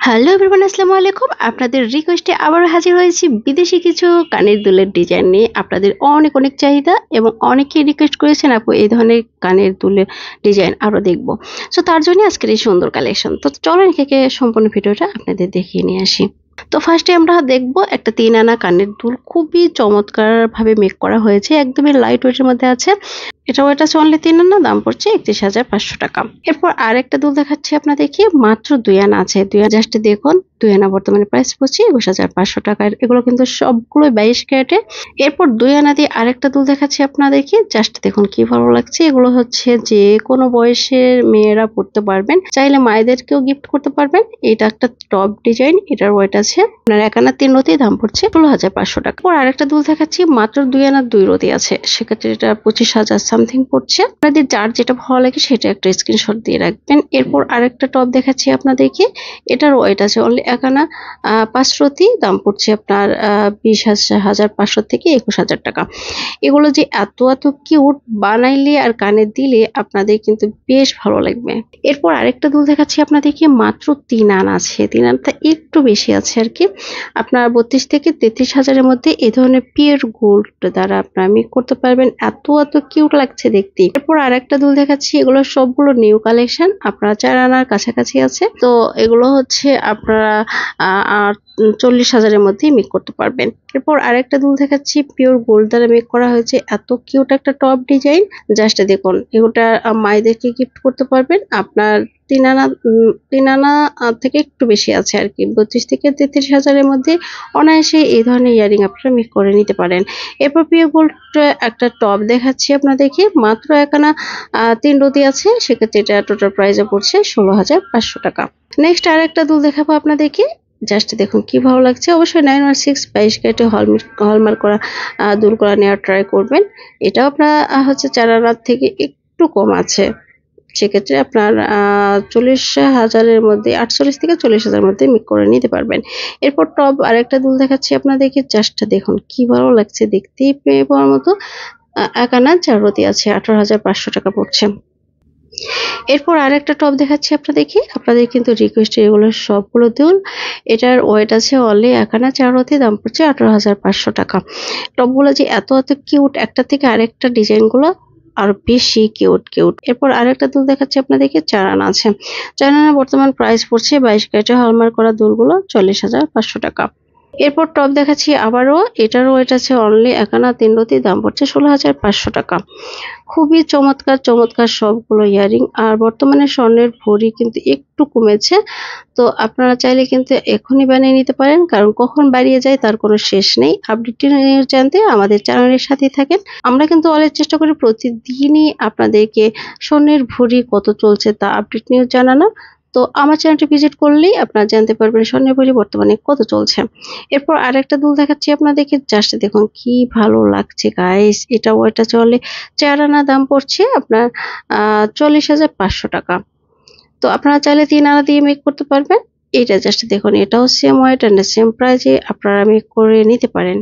Hello everyone, আসসালামু আলাইকুম। আপনাদের রিকোয়েস্টে আবারও হাজির হয়েছি বিদেশি কিছু কানের দুলের ডিজাইন নিয়ে। আপনাদের অনেক অনেক চাহিদা এবং অনেকেই রিকোয়েস্ট করেছেন আপু এই ধরনের কানের দুলের ডিজাইন আরও দেখবো। সো তার জন্য আজকের এই সুন্দর কালেকশন। তো চলেন একে সম্পূর্ণ ভিডিওটা আপনাদের দেখিয়ে নিয়ে আসি। তো ফার্স্টে আমরা দেখব একটা 3 আনা কানের দুল, খুবই চমৎকারভাবে মেক করা হয়েছে, একদমই লাইট ওয়েটের মধ্যে আছে। এটা ওয়েট আছে অনলি 3 আনা, দাম পড়ছে 31,500 টাকা। এরপর আরেকটা দুল দেখাচ্ছি আপনাদেরকে, মাত্র 2 আনা আছে। 2 আনা জাস্ট দেখুন, 2 আনা বর্তমানে প্রাইস পড়ছে 21,500 টাকার। এগুলো কিন্তু সবগুলো 22 ক্যারেটের। এরপর 2 আনা দিয়ে আরেকটা দুল দেখাচ্ছি আপনাদেরকে, জাস্ট দেখুন কি ভালো লাগছে। এগুলো হচ্ছে যে কোনো বয়সের মেয়েরা পড়তে পারবেন, চাইলে মায়েদেরকেও গিফট করতে পারবেন। এটা একটা টপ ডিজাইন, এটার ওয়েট আছে আপনার 1 আনা 3 রতি, দাম পড়ছে 16,500 টাকা। এরপর আরেকটা দুল দেখাচ্ছি, মাত্র 2 আনা 2 রতি আছে, সেক্ষেত্রে এটা 25,000 সামথিং পড়ছে। আপনাদের যার যেটা ভালো লাগে সেটা একটা স্ক্রিনশট দিয়ে রাখবেন। এরপর আরেকটা টপ দেখাচ্ছি আপনাদেরকে, এটার ওয়েট আছে অনলি 1 আনা 5 রতি, দাম পড়ছে আপনার 20,500 থেকে 21,000 টাকা। এগুলো যে এত এত কিউট, বানাইলে আর কানে দিলে আপনাদের কিন্তু বেশ ভালো লাগবে। এরপর আরেকটা দুল দেখাচ্ছি আপনাদেরকে, মাত্র 3 আনা আছে। 3 আনাটা একটু বেশি আছে আর কি, আপনার 32 থেকে 33,000-এর মধ্যে এই ধরনের পিওর গোল্ড দ্বারা আপনারা মেক করতে পারবেন। এত এত কিউট লাগছে দেখতে। এরপর আরেকটা দুল দেখাচ্ছি, এগুলো সবগুলো নিউ কালেকশন, আপনারা 4 আনার কাছাকাছি আছে। তো এগুলো হচ্ছে আপনারা 40,000-এর মধ্যেই মেক করতে পারবেন। এরপর আরেকটা দুল দেখাচ্ছি, পিওর গোল্ড দ্বারা মেক করা হয়েছে, এত কিউট একটা টপ ডিজাইন। জাস্ট দেখুন, এগুলো মায়েদেরকে গিফট করতে পারবেন। আপনার 3 আনা থেকে একটু বেশি আছে আর কি, 32 থেকে 33,000-এর মধ্যে অনায়াসে এই ধরনের ইয়ারিং আপনারা মেক করে নিতে পারেন। এরপর পিওর গোল্ড একটা টপ দেখাচ্ছি আপনাদেরকে, মাত্র 1 আনা 3 রতি আছে, সেক্ষেত্রে এটা টোটাল প্রাইসে পড়ছে 16,500 টাকা। নেক্সট আরেকটা দুল দেখাবো আপনাদেরকে, জাস্ট দেখুন কি ভালো লাগছে। অবশ্যই 916 22 ক্যারেটে হলমার্ক করা দুলগুলা নেওয়ার ট্রাই করবেন। এটাও আপনার হচ্ছে 4 আনার থেকে একটু কম আছে, সেক্ষেত্রে আপনার 40,000-এর মধ্যে, 48 থেকে 40,000-এর মধ্যে মেক করে নিতে পারবেন। এরপর টপ আরেকটা দুল দেখাচ্ছি আপনাদেরকে, জাস্ট দেখুন কি ভালো লাগছে, দেখতেই পেয়ে পাওয়ার মতো। 1 আনা 4 রতি আছে, 18,500 টাকা পড়ছে। এরপর আরেকটা টপ দেখাচ্ছি আপনাদেরকে, আপনাদের কিন্তু রিকোয়েস্টে এগুলো সবগুলো দুল। এটার ওয়েট আছে অনলি 1 আনা 4 রতি, দাম পড়ছে 18,500 টাকা। টপগুলো যে এত এত কিউট, একটা থেকে আরেকটা ডিজাইনগুলো আরো বেশি কিউট কিউট। এরপর আরেকটা দুল দেখাচ্ছি আপনাদেরকে, 4 আনা আছে। 4 আনা বর্তমান প্রাইস পড়ছে 22 ক্যারেটে হলমার্ক করা দুলগুলো 40,500 টাকা। এরপর টপ দেখাচ্ছি আবারও, এটারও ওয়েট আছে অনলি 1 আনা 3 রতি, দাম পড়ছে 16,500 টাকা। খুবই চমৎকার চমৎকার সবগুলো ইয়ারিং। আর বর্তমানে স্বর্ণের ভরি কিন্তু একটু কমেছে, তো আপনারা চাইলে কিন্তু এখনই বানিয়ে নিতে পারেন, কারণ কখন বাড়িয়ে যায় তার কোনো শেষ নেই। আপডেট নিউজ জানতে আমাদের চ্যানেলের সাথেই থাকেন। আমরা কিন্তু অলওয়েজ চেষ্টা করি প্রতিদিনই আপনাদেরকে স্বর্ণের ভরি কত চলছে তা আপডেট নিউজ জানানো। তো আমার চ্যানেলটি ভিজিট করলেই আপনারা জানতে পারবেন স্বর্ণের ভরি বর্তমানে কত চলছে। এরপর আরেকটা দুল দেখাচ্ছি আপনাদেরকে, জাস্ট দেখুন কি ভালো লাগছে গাইস। এটা ওইটা চলে 4 আনা, দাম পড়ছে আপনার 40,500 টাকা। তো আপনারা চাইলে 3 আনা দিয়ে মেক করতে পারবেন। এটা জাস্ট দেখুন, এটাও সেম ওয়েট এন্ড সেম প্রাইসে আপনারা মেক করে নিতে পারেন।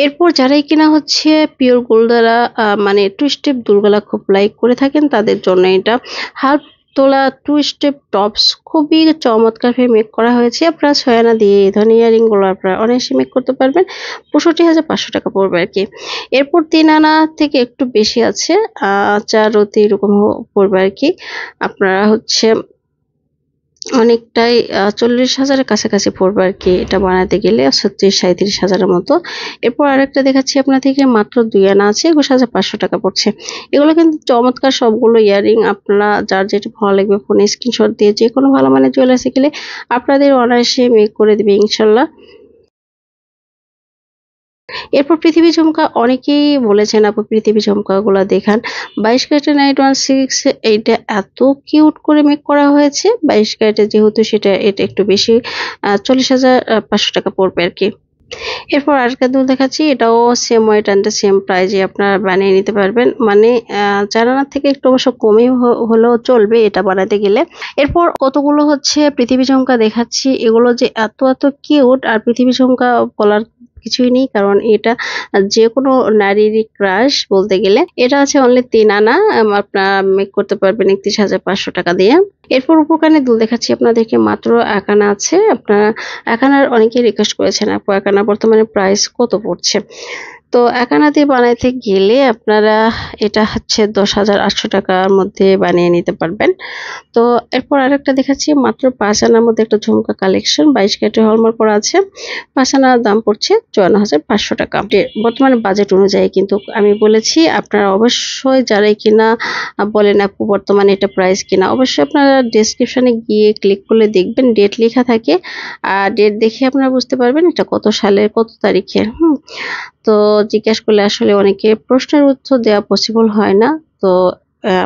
এরপর যারাই কিনা হচ্ছে পিওর গোল্ড দ্বারা মানে 2 স্টেপ দুলগুলা খুব লাইক করে থাকেন, তাদের জন্য এটা হাফ তোলা 2 স্টেপ টপস খুবই চমৎকারভাবে মেক করা হয়েছে। আপনারা 6 আনা দিয়ে এই ধরনের ইয়ারিং গুলো আপনারা অনায়াসে মেক করতে পারবেন। 65,500 টাকা পড়বে আর কি। এরপর 3 আনা থেকে একটু বেশি আছে, 4 রতি এরকম পড়বে আর কি। আপনারা হচ্ছে অনেকটাই 40,000-এর কাছাকাছি পড়বে আর কি, এটা বানাতে গেলে 36-37,000-এর মতো। এরপর আরেকটা দেখাচ্ছি আপনাদেরকে, মাত্র 2 আনা আছে, 21,500 টাকা পড়ছে। এগুলো কিন্তু চমৎকার সবগুলো ইয়ারিং। আপনারা যার যেটা ভালো লাগবে ফোনে স্ক্রিনশট দিয়ে যে কোনো ভালো মানের জুয়েলার্সে গেলে আপনাদের অনায়াসে মেক করে দেবে ইনশাল্লাহ। এরপর পৃথিবী ঝুমকা, অনেকেই বলেছেন আপু পৃথিবী ঝুমকাগুলো দেখান। 22 ক্যারেটের 916, এইটা এত কিউট করে মেক করা হয়েছে। 22 ক্যারেটের যেহেতু সেটা এটা একটু বেশি, 40,500 টাকা পড়বে আর কি। এরপর আরেকটা দুল দেখাচ্ছি, এটাও সেম ওয়েট অ্যান্ড সেম প্রাইজে আপনারা বানিয়ে নিতে পারবেন। মানে 4 আনার থেকে একটু অবশ্য কমই হলেও চলবে এটা বানাতে গেলে। এরপর কতগুলো হচ্ছে পৃথিবী ঝুমকা দেখাচ্ছি, এগুলো যে এত এত কিউট। আর পৃথিবী ঝুমকা বলার কিছুই নেই, কারণ এটা যে কোনো নারীরই ক্রাশ বলতে গেলে। এটা আছে অনলি 3 আনা, আপনারা মেক করতে পারবেন 31,500 টাকা দিয়ে। এরপর উপকানে দুল দেখাচ্ছি আপনাদেরকে, মাত্র 1 আনা আছে। আপনারা 1 আনার অনেকেই রিকোয়েস্ট করেছেন আপু 1 আনা বর্তমানে প্রাইস কত পড়ছে। তো 1 আনা দিয়ে বানাইতে গেলে আপনারা এটা হচ্ছে 10,800 টাকার মধ্যে বানিয়ে নিতে পারবেন। তো এরপর আরেকটা দেখাচ্ছি, মাত্র 5 আনার মধ্যে একটা ঝুমকা কালেকশন 22 ক্যারেটের হলমার্ক করা আছে। 5 আনার দাম পড়ছে 54,500 টাকা বর্তমানে বাজেট অনুযায়ী। কিন্তু আমি বলেছি আপনারা অবশ্যই যারাই কিনা বলেন আপু বর্তমানে এটা প্রাইস কিনা, অবশ্যই আপনারা ডেসক্রিপশনে গিয়ে ক্লিক করলে দেখবেন ডেট লেখা থাকে, আর ডেট দেখে আপনারা বুঝতে পারবেন এটা কত সালের কত তারিখের। তো জিজ্ঞেস করলে আসলে অনেকে প্রশ্নের উত্তর দেওয়া পসিবল হয় না। তো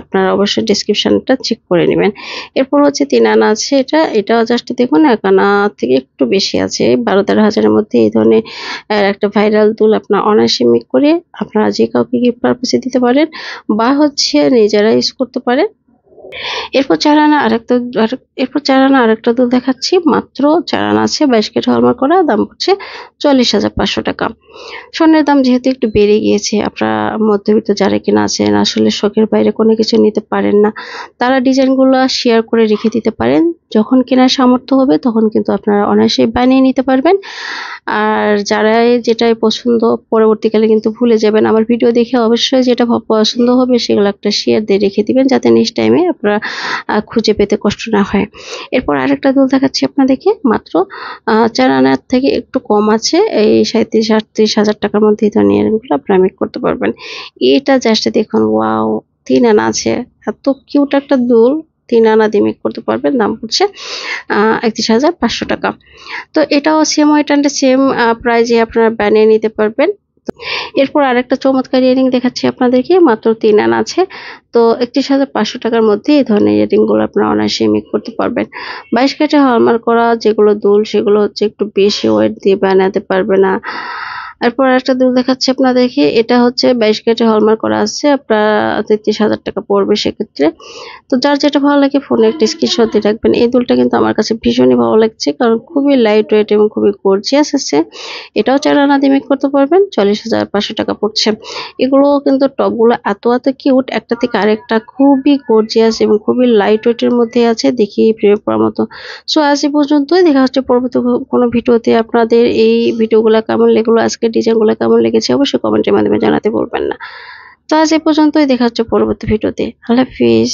আপনারা অবশ্যই ডেসক্রিপশনটা চেক করে নেবেন। এরপর হচ্ছে 3 আনা আছে, এটাও জাস্ট দেখুন 1 আনা থেকে একটু বেশি আছে, 12-13 হাজারের মধ্যে। এই ধরনের একটা ভাইরাল দুল আপনার অনায়াসে মেক করে আপনারা যে কাউকে গিফট পারপাসে দিতে পারেন, বা হচ্ছে নিজেরা ইউজ করতে পারেন। এরপর 4 আনা আরেকটা দুল দেখাচ্ছি, মাত্র 4 আনা আছে, 22 ক্যারেট হলমার্ক করা, দাম পড়ছে 40,500 টাকা। স্বর্ণের দাম যেহেতু একটু বেড়ে গিয়েছে, আপনারা মধ্যবিত্ত যারা কিনা আছেন আসলে শখের বাইরে কোনো কিছু নিতে পারেন না, তারা ডিজাইনগুলো শেয়ার করে রেখে দিতে পারেন। যখন কেনার সামর্থ্য হবে তখন কিন্তু আপনারা অনায়াসেই বানিয়ে নিতে পারবেন। আর যারাই যেটাই পছন্দ পরবর্তীকালে কিন্তু ভুলে যাবেন। আমার ভিডিও দেখে অবশ্যই যেটা পছন্দ হবে সেগুলো একটা শেয়ার দিয়ে রেখে দিবেন, যাতে নেক্সট টাইমে আপনারা খুঁজে পেতে কষ্ট না হয়। এরপর আরেকটা দুল দেখাচ্ছি আপনাদেরকে, মাত্র 4 আনার থেকে একটু কম আছে, এই 37-38 হাজার টাকার মধ্যে এই ধরনের ইয়ারিংগুলো আপনারা মেক করতে পারবেন। এটা জাস্ট দেখুন, ওয়াও! 3 আনা আছে, এত কিউট একটা দুল 3 আনা দিয়ে মেক করতে পারবেন, দাম পড়ছে 31,500 টাকা। তো এটাও সেম ওয়েট অ্যান্ড সেম প্রাইজে আপনারা বানিয়ে নিতে পারবেন। এরপর আরেকটা চমৎকার ইয়ারিং দেখাচ্ছি আপনাদেরকে, মাত্র 3 আনা আছে। তো 31,500 টাকার মধ্যে এই ধরনের ইয়ারিংগুলো আপনারা অনায়াসে মেক করতে পারবেন। 22 ক্যারেটে হলমার্ক করা যেগুলো দুল সেগুলো হচ্ছে একটু বেশি ওয়েট দিয়ে বানাতে পারবে না। এরপর একটা দুল দেখাচ্ছি আপনাদেরকে, এটা হচ্ছে 22 ক্যারেটে হলমার্ক করা আছে, আপনার 33,000 টাকা পড়বে সেক্ষেত্রে। তো যার যেটা ভালো লাগে ফোনে একটা স্ক্রিনশট দিয়ে রাখবেন। এই দুলটা কিন্তু আমার কাছে ভীষণই ভালো লাগছে, কারণ খুবই লাইট ওয়েট এবং খুবই গর্জিয়াস আছে। এটাও 4 আনা দিয়ে মেক করতে পারবেন, 40,500 টাকা পড়ছে। এগুলো কিন্তু টপগুলো এত কিউট, একটা থেকে আরেকটা খুবই গর্জিয়াস এবং খুবই লাইট ওয়েটের মধ্যে আছে, দেখি প্রেমে পড়ার মতো। সো আজ এই পর্যন্তই, দেখা হচ্ছে পরবর্তী কোনো ভিডিওতে। আপনাদের এই ভিডিওগুলো কেমন লাগলো, আজকের ডিজাইনগুলো কেমন লেগেছে অবশ্যই কমেন্টের মাধ্যমে জানাতে ভুলবেন না। তো আজ এই পর্যন্তই, দেখা হচ্ছে পরবর্তী ভিডিওতে। আল্লাহ হাফিজ।